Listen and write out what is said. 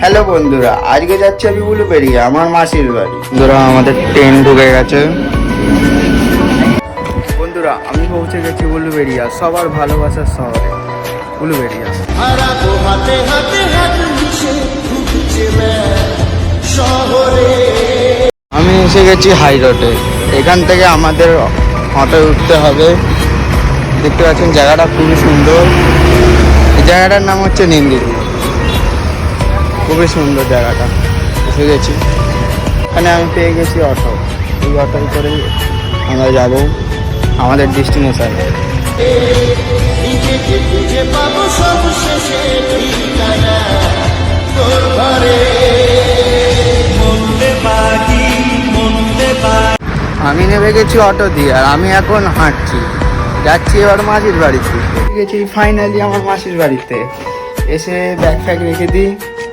Hello বন্ধুরা, আজকে যাচ্ছি আমি উলুবেড়িয়া আমার মাসির বাড়ি। বন্ধুরা আমাদের ট্রেন ঢুকে গেছে। বন্ধুরা আমি পৌঁছে গেছি উলুবেড়িয়া, সবার ভালোবাসার শহরে উলুবেড়িয়া। আমি এসে গেছি হাই রোডে। এখান থেকে আমাদের অটোয় উঠতে হবে। দেখতে পাচ্ছেন জায়গাটা খুবই সুন্দর। এই জায়গাটার নাম হচ্ছে নিন্দির। খুবই সুন্দর জায়গাটা। এসে গেছি, এখানে আমি পেয়ে গেছি অটো। এই অটোয় করে আমরা যাব আমাদের ডেস্টিনেশনে। আমি নেমে গেছি অটো দিয়ে, আর আমি এখন হাঁটছি, যাচ্ছি এবার মাসির বাড়িতে। গেছি ফাইনালি আমার মাসির বাড়িতে। এসে ব্যাগ ফ্যাগ রেখে দিই,